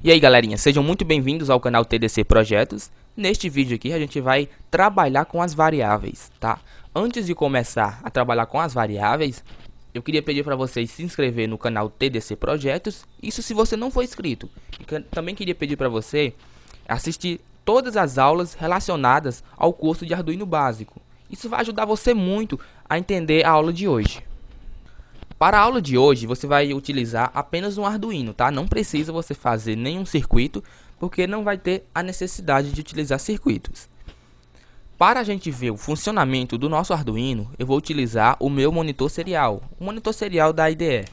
E aí galerinha, sejam muito bem-vindos ao canal TDC Projetos. Neste vídeo aqui a gente vai trabalhar com as variáveis, tá? Antes de começar a trabalhar com as variáveis, eu queria pedir para vocês se inscrever no canal TDC Projetos, isso se você não for inscrito. E também queria pedir para você assistir todas as aulas relacionadas ao curso de Arduino básico. Isso vai ajudar você muito a entender a aula de hoje. Para a aula de hoje, você vai utilizar apenas um Arduino, tá? Não precisa você fazer nenhum circuito, porque não vai ter a necessidade de utilizar circuitos. Para a gente ver o funcionamento do nosso Arduino, eu vou utilizar o meu monitor serial, o monitor serial da IDE.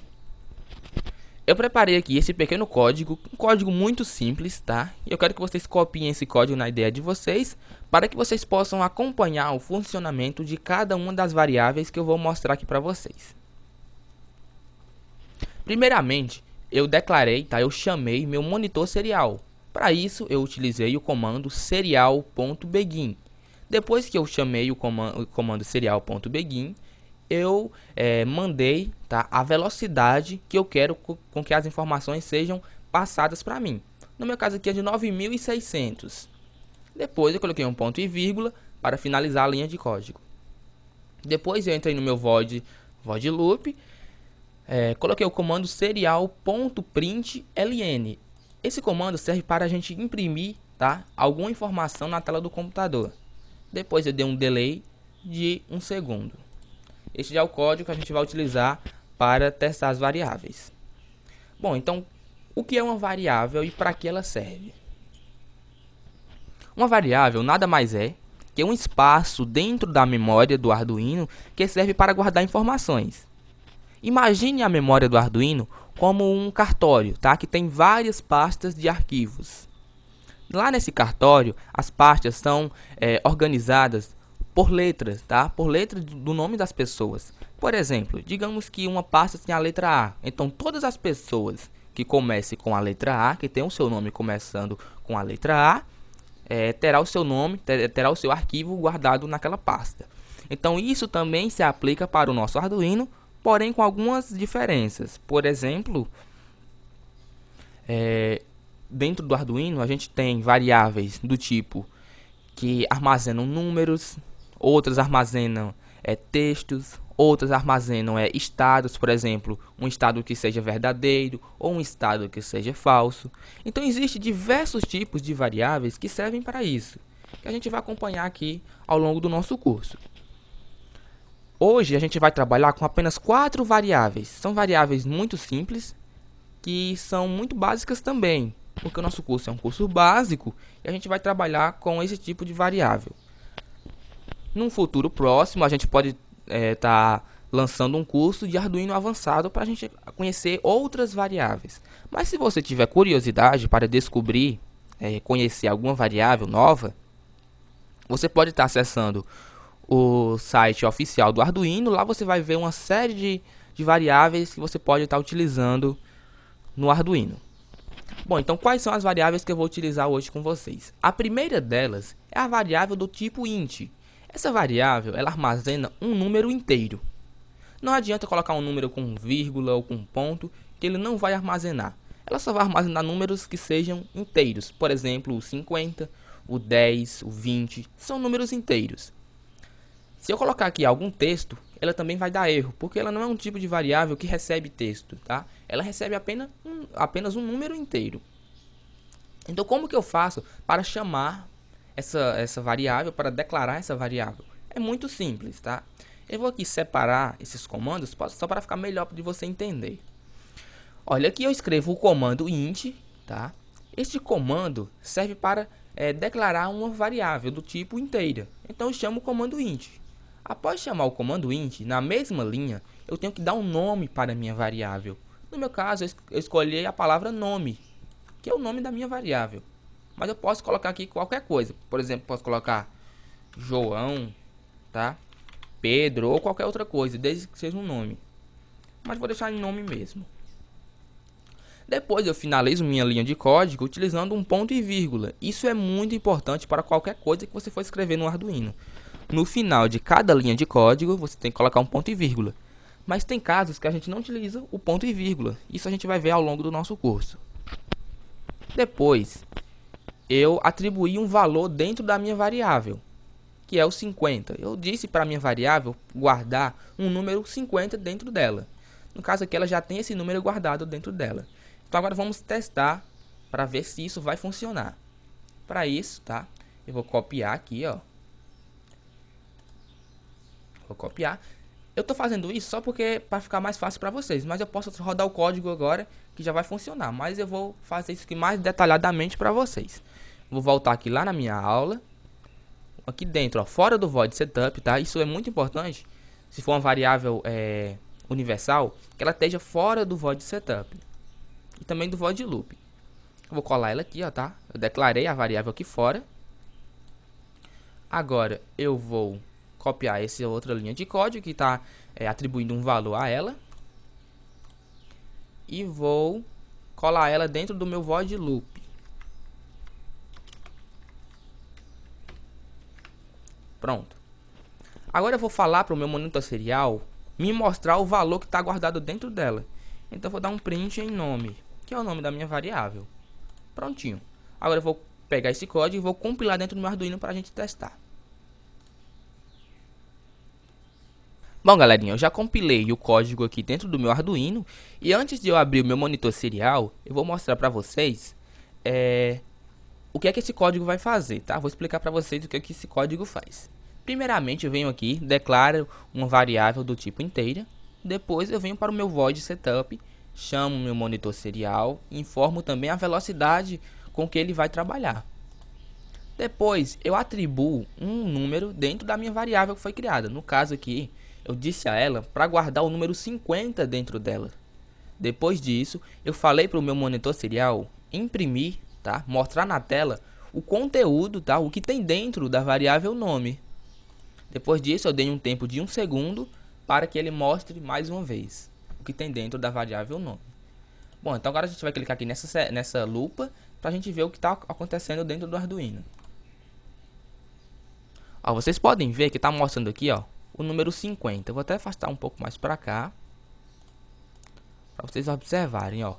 Eu preparei aqui esse pequeno código, um código muito simples, tá? E eu quero que vocês copiem esse código na IDE de vocês, para que vocês possam acompanhar o funcionamento de cada uma das variáveis que eu vou mostrar aqui para vocês. Primeiramente, eu declarei, tá? Eu chamei meu monitor serial. Para isso, eu utilizei o comando serial.begin. Depois que eu chamei o comando serial.begin, eu mandei, tá, a velocidade que eu quero com que as informações sejam passadas para mim. No meu caso aqui é de 9.600. Depois eu coloquei um ponto e vírgula para finalizar a linha de código. Depois eu entrei no meu void loop. Coloquei o comando serial.println. Esse comando serve para a gente imprimir, tá, alguma informação na tela do computador. Depois eu dei um delay de 1 segundo. Este já é o código que a gente vai utilizar para testar as variáveis. Bom, então, o que é uma variável e para que ela serve? Uma variável nada mais é que um espaço dentro da memória do Arduino que serve para guardar informações. Imagine a memória do Arduino como um cartório, tá? Que tem várias pastas de arquivos. Lá nesse cartório, as pastas são organizadas por letras, tá? Por letra do nome das pessoas. Por exemplo, digamos que uma pasta tem a letra A. Então, todas as pessoas que comecem com a letra A, que tem o seu nome começando com a letra A, terá o seu nome, terá o seu arquivo guardado naquela pasta. Então, isso também se aplica para o nosso Arduino, porém com algumas diferenças. Por exemplo, dentro do Arduino a gente tem variáveis do tipo que armazenam números, outras armazenam textos, outras armazenam estados, por exemplo, um estado que seja verdadeiro ou um estado que seja falso. Então existem diversos tipos de variáveis que servem para isso, que a gente vai acompanhar aqui ao longo do nosso curso. Hoje a gente vai trabalhar com apenas 4 variáveis. São variáveis muito simples, que são muito básicas também, porque o nosso curso é um curso básico e a gente vai trabalhar com esse tipo de variável. Num futuro próximo, a gente pode estar lançando um curso de Arduino avançado para a gente conhecer outras variáveis. Mas se você tiver curiosidade para descobrir, conhecer alguma variável nova, você pode estar acessando o site oficial do Arduino. Lá você vai ver uma série de variáveis que você pode estar utilizando no Arduino. Bom, então quais são as variáveis que eu vou utilizar hoje com vocês? A primeira delas é a variável do tipo int. Essa variável, ela armazena um número inteiro. Não adianta colocar um número com vírgula ou com ponto, que ele não vai armazenar. Ela só vai armazenar números que sejam inteiros. Por exemplo, o 50, o 10, o 20, são números inteiros. Se eu colocar aqui algum texto, ela também vai dar erro, porque ela não é um tipo de variável que recebe texto, tá? Ela recebe apenas um número inteiro. Então, como que eu faço para chamar essa variável, para declarar essa variável? É muito simples, tá? Eu vou aqui separar esses comandos só para ficar melhor de você entender. Olha, aqui eu escrevo o comando int, tá? Este comando serve para declarar uma variável do tipo inteira. Então, eu chamo o comando int. Após chamar o comando int, na mesma linha, eu tenho que dar um nome para a minha variável. No meu caso, eu escolhi a palavra nome, que é o nome da minha variável. Mas eu posso colocar aqui qualquer coisa. Por exemplo, posso colocar João, tá? Pedro ou qualquer outra coisa, desde que seja um nome. Mas vou deixar em nome mesmo. Depois eu finalizo minha linha de código utilizando um ponto e vírgula. Isso é muito importante para qualquer coisa que você for escrever no Arduino. No final de cada linha de código, você tem que colocar um ponto e vírgula. Mas tem casos que a gente não utiliza o ponto e vírgula. Isso a gente vai ver ao longo do nosso curso. Depois, eu atribuí um valor dentro da minha variável, que é o 50. Eu disse para a minha variável guardar um número 50 dentro dela. No caso aqui, ela já tem esse número guardado dentro dela. Então agora vamos testar para ver se isso vai funcionar. Para isso, tá? Eu vou copiar aqui, ó. Vou copiar. Eu estou fazendo isso só porque para ficar mais fácil para vocês, mas eu posso rodar o código agora que já vai funcionar, mas eu vou fazer isso aqui mais detalhadamente para vocês. Vou voltar aqui lá na minha aula. Aqui dentro, ó, fora do void setup, tá? Isso é muito importante. Se for uma variável universal, que ela esteja fora do void setup e também do void loop. Eu vou colar ela aqui, ó, tá? Eu declarei a variável aqui fora. Agora eu vou copiar essa outra linha de código que está atribuindo um valor a ela e vou colar ela dentro do meu void loop. Pronto. Agora eu vou falar para o meu monitor serial me mostrar o valor que está guardado dentro dela. Então eu vou dar um print em nome, que é o nome da minha variável. Prontinho. Agora eu vou pegar esse código e vou compilar dentro do meu Arduino para a gente testar. Bom, galerinha, eu já compilei o código aqui dentro do meu Arduino. E antes de eu abrir o meu monitor serial, eu vou mostrar para vocês o que é que esse código vai fazer, tá? Vou explicar para vocês o que é que esse código faz. Primeiramente, eu venho aqui, declaro uma variável do tipo inteira. Depois, eu venho para o meu void setup, chamo o meu monitor serial, informo também a velocidade com que ele vai trabalhar. Depois, eu atribuo um número dentro da minha variável que foi criada. No caso aqui, eu disse a ela para guardar o número 50 dentro dela. Depois disso, eu falei para o meu monitor serial imprimir, tá? Mostrar na tela o conteúdo, tá? O que tem dentro da variável nome. Depois disso, eu dei um tempo de 1 segundo para que ele mostre mais uma vez o que tem dentro da variável nome. Bom, então agora a gente vai clicar aqui nessa lupa para a gente ver o que está acontecendo dentro do Arduino. Ó, vocês podem ver que está mostrando aqui, ó, o número 50. Eu vou até afastar um pouco mais para cá, para vocês observarem, ó.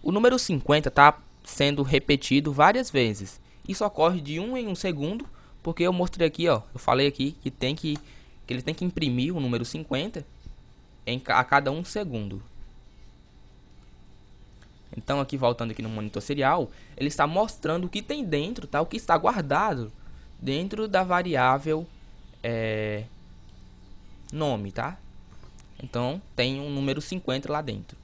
O número 50 está sendo repetido várias vezes. Isso ocorre de 1 em 1 segundo, porque eu mostrei aqui, ó, eu falei aqui que ele tem que imprimir o número 50 a cada 1 segundo. Então aqui, voltando aqui no monitor serial, ele está mostrando o que tem dentro, tá? O que está guardado dentro da variável nome, tá? Então tem um número 50 lá dentro.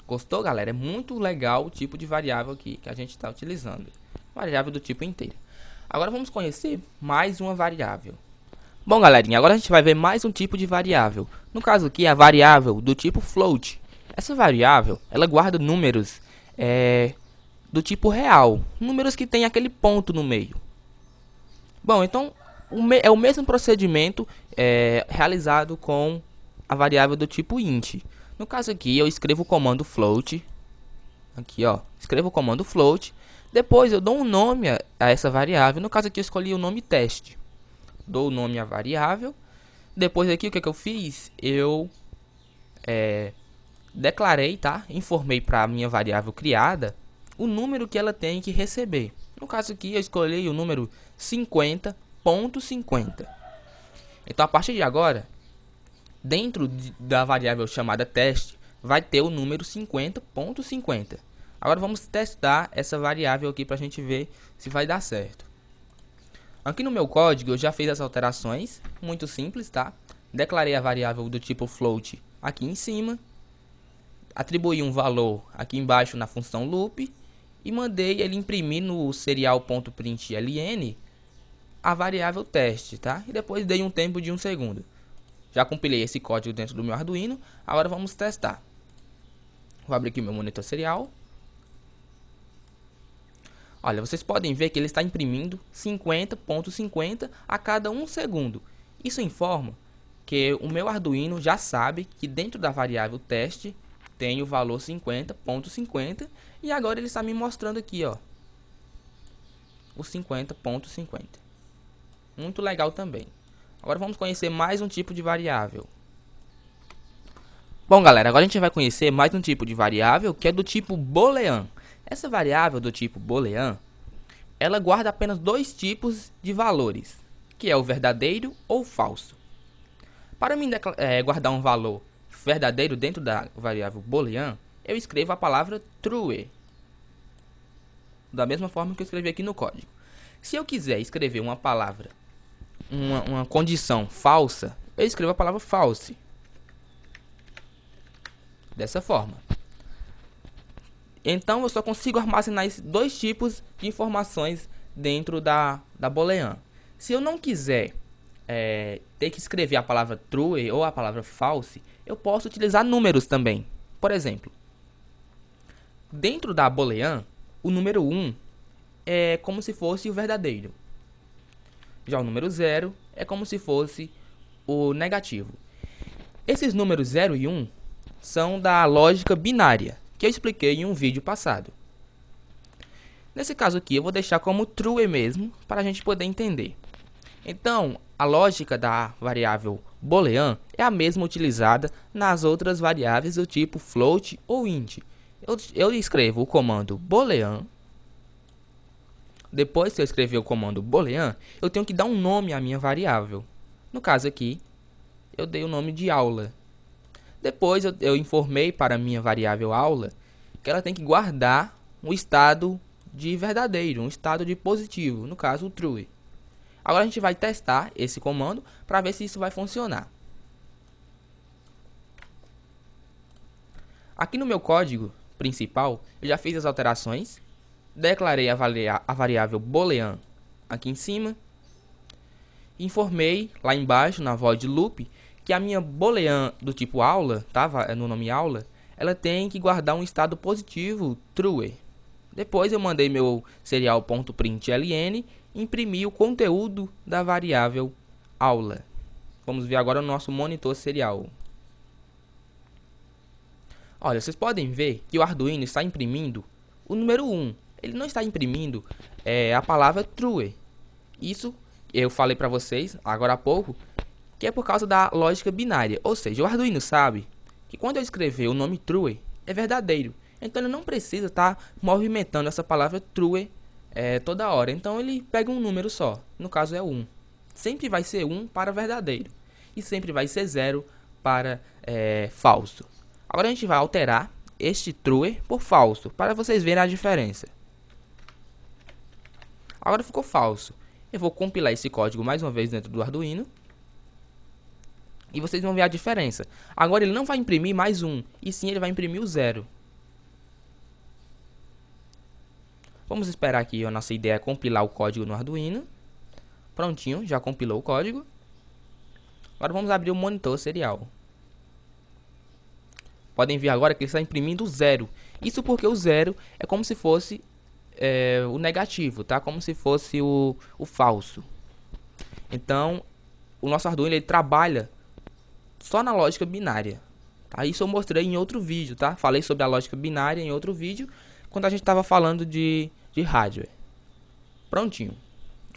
Gostou, galera? É muito legal o tipo de variável aqui que a gente está utilizando. Variável do tipo inteiro. Agora vamos conhecer mais uma variável. Bom, galerinha, agora a gente vai ver mais um tipo de variável. No caso aqui, a variável do tipo float. Essa variável, ela guarda números do tipo real. Números que tem aquele ponto no meio. Bom, então é o mesmo procedimento realizado com a variável do tipo int. No caso aqui, eu escrevo o comando float. Aqui, ó, escrevo o comando float. Depois eu dou um nome a essa variável. No caso aqui, eu escolhi o nome teste. Dou o nome à variável. Depois aqui, o que eu fiz? Eu declarei, tá? Informei para a minha variável criada o número que ela tem que receber. No caso aqui, eu escolhi o número 50.50. Então, a partir de agora, dentro da variável chamada teste, vai ter o número 50.50. Agora vamos testar essa variável aqui para a gente ver se vai dar certo. Aqui no meu código eu já fiz as alterações, muito simples, tá? Declarei a variável do tipo float aqui em cima, atribuí um valor aqui embaixo na função loop e mandei ele imprimir no serial.println a variável teste, tá? E depois dei um tempo de 1 segundo. Já compilei esse código dentro do meu Arduino, agora vamos testar. Vou abrir aqui o meu monitor serial. Olha, vocês podem ver que ele está imprimindo 50.50 a cada 1 segundo. Isso informa que o meu Arduino já sabe que dentro da variável teste tem o valor 50.50 e agora ele está me mostrando aqui, ó, o 50.50. Muito legal também. Agora vamos conhecer mais um tipo de variável. Bom, galera, agora a gente vai conhecer mais um tipo de variável que é do tipo boolean. Essa variável do tipo boolean, ela guarda apenas dois tipos de valores, que é o verdadeiro ou falso. Para mim guardar um valor verdadeiro dentro da variável boolean, eu escrevo a palavra true, da mesma forma que eu escrevi aqui no código. Se eu quiser escrever uma palavra, uma condição falsa, eu escrevo a palavra false. Dessa forma. Então eu só consigo armazenar esses dois tipos de informações dentro da boolean. Se eu não quiser ter que escrever a palavra true ou a palavra false, eu posso utilizar números também. Por exemplo, dentro da boolean, o número 1 é como se fosse o verdadeiro. Já o número 0 é como se fosse o negativo. Esses números 0 e 1 são da lógica binária, que eu expliquei em um vídeo passado. Nesse caso aqui, eu vou deixar como true mesmo, para a gente poder entender. Então, a lógica da variável boolean é a mesma utilizada nas outras variáveis do tipo float ou int. Eu escrevo o comando boolean. Depois que eu escrever o comando boolean, eu tenho que dar um nome à minha variável. No caso aqui, eu dei o nome de aula. Depois eu informei para a minha variável aula que ela tem que guardar um estado de verdadeiro, um estado de positivo, no caso o true. Agora a gente vai testar esse comando para ver se isso vai funcionar. Aqui no meu código principal, eu já fiz as alterações, declarei a variável boolean aqui em cima, informei lá embaixo na void loop que a minha boolean do tipo aula, tá? No nome aula, ela tem que guardar um estado positivo true. Depois eu mandei meu serial.println imprimir o conteúdo da variável aula. Vamos ver agora o nosso monitor serial. Olha, vocês podem ver que o Arduino está imprimindo o número 1. Ele não está imprimindo a palavra true. Isso eu falei para vocês agora há pouco, que é por causa da lógica binária. Ou seja, o Arduino sabe que quando eu escrever o nome true, é verdadeiro. Então ele não precisa estar movimentando essa palavra true toda hora. Então ele pega um número só, no caso é 1. Sempre vai ser 1 para verdadeiro. E sempre vai ser 0 para falso. Agora a gente vai alterar este true por falso, para vocês verem a diferença. Agora ficou falso. Eu vou compilar esse código mais uma vez dentro do Arduino. E vocês vão ver a diferença. Agora ele não vai imprimir mais 1, e sim ele vai imprimir o 0. Vamos esperar aqui, a nossa ideia é compilar o código no Arduino. Prontinho, já compilou o código. Agora vamos abrir o monitor serial. Podem ver agora que ele está imprimindo o 0. Isso porque o 0 é como se fosse o negativo, tá? Como se fosse o falso. Então, o nosso Arduino ele trabalha só na lógica binária. Tá? Isso eu mostrei em outro vídeo, tá? Falei sobre a lógica binária em outro vídeo, quando a gente estava falando de hardware. Prontinho.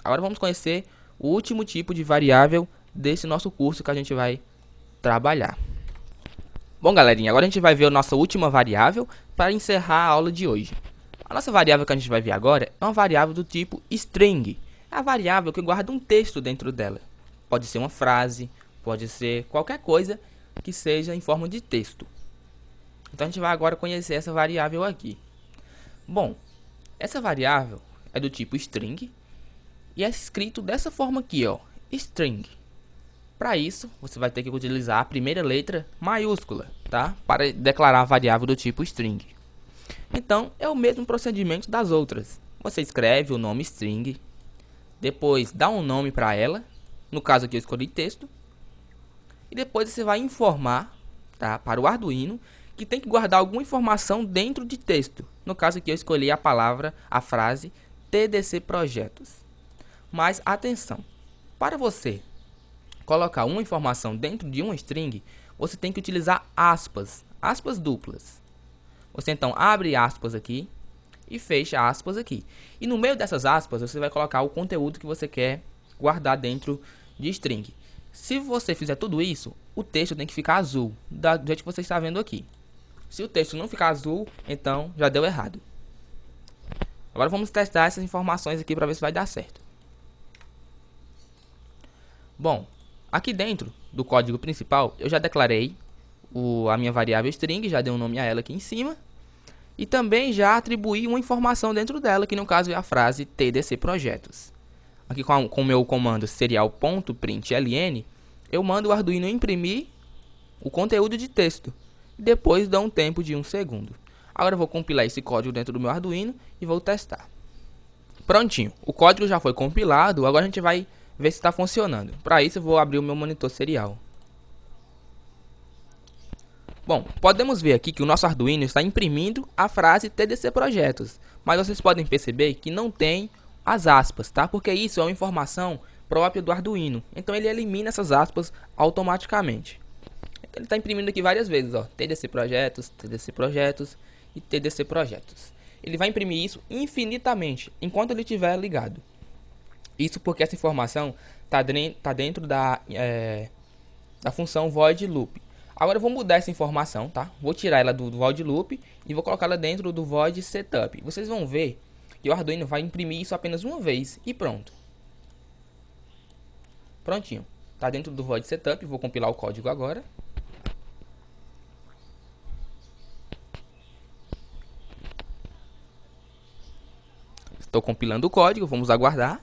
Agora vamos conhecer o último tipo de variável desse nosso curso que a gente vai trabalhar. Bom, galerinha, agora a gente vai ver a nossa última variável para encerrar a aula de hoje. A nossa variável que a gente vai ver agora é uma variável do tipo string. É a variável que guarda um texto dentro dela. Pode ser uma frase, pode ser qualquer coisa que seja em forma de texto. Então a gente vai agora conhecer essa variável aqui. Bom, essa variável é do tipo string e é escrito dessa forma aqui, ó, string. Para isso, você vai ter que utilizar a primeira letra maiúscula, tá? Para declarar a variável do tipo string. Então, é o mesmo procedimento das outras. Você escreve o nome string, depois dá um nome para ela, no caso aqui eu escolhi texto, e depois você vai informar, tá, para o Arduino que tem que guardar alguma informação dentro de texto. No caso aqui eu escolhi a frase TDC Projetos. Mas atenção, para você colocar uma informação dentro de uma string, você tem que utilizar aspas. aspas duplas. Você então abre aspas aqui e fecha aspas aqui. E no meio dessas aspas você vai colocar o conteúdo que você quer guardar dentro de string. Se você fizer tudo isso, o texto tem que ficar azul, do jeito que você está vendo aqui. Se o texto não ficar azul, então já deu errado. Agora vamos testar essas informações aqui para ver se vai dar certo. Bom, aqui dentro do código principal eu já declarei a minha variável string, já dei um nome a ela aqui em cima. E também já atribuí uma informação dentro dela, que no caso é a frase tdc projetos. Aqui com o meu comando serial.println, eu mando o Arduino imprimir o conteúdo de texto. E depois dá um tempo de 1 segundo. Agora eu vou compilar esse código dentro do meu Arduino e vou testar. Prontinho, o código já foi compilado, agora a gente vai ver se está funcionando. Para isso eu vou abrir o meu monitor serial. Bom, podemos ver aqui que o nosso Arduino está imprimindo a frase tdc projetos, mas vocês podem perceber que não tem as aspas, tá? Porque isso é uma informação própria do Arduino, então ele elimina essas aspas automaticamente. Então, ele está imprimindo aqui várias vezes, ó, tdc projetos e tdc projetos. Ele vai imprimir isso infinitamente, enquanto ele estiver ligado. Isso porque essa informação está dentro da função void loop. Agora eu vou mudar essa informação, tá? Vou tirar ela do void loop e vou colocá-la dentro do void setup. Vocês vão ver que o Arduino vai imprimir isso apenas uma vez e pronto. Prontinho. Tá dentro do void setup, vou compilar o código agora. Estou compilando o código, vamos aguardar.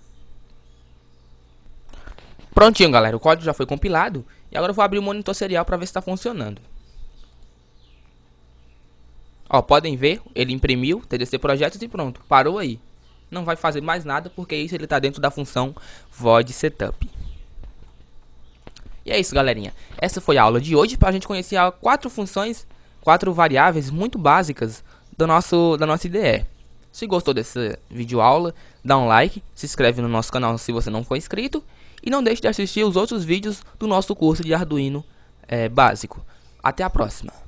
Prontinho, galera, o código já foi compilado e agora eu vou abrir o monitor serial para ver se está funcionando. Ó, podem ver, ele imprimiu tdc projetos e pronto, parou aí. Não vai fazer mais nada porque isso ele está dentro da função void setup. E é isso, galerinha. Essa foi a aula de hoje para a gente conhecer 4 funções, 4 variáveis muito básicas da nossa IDE. Se gostou dessa videoaula, dá um like, se inscreve no nosso canal se você não for inscrito. E não deixe de assistir os outros vídeos do nosso curso de Arduino básico. Até a próxima!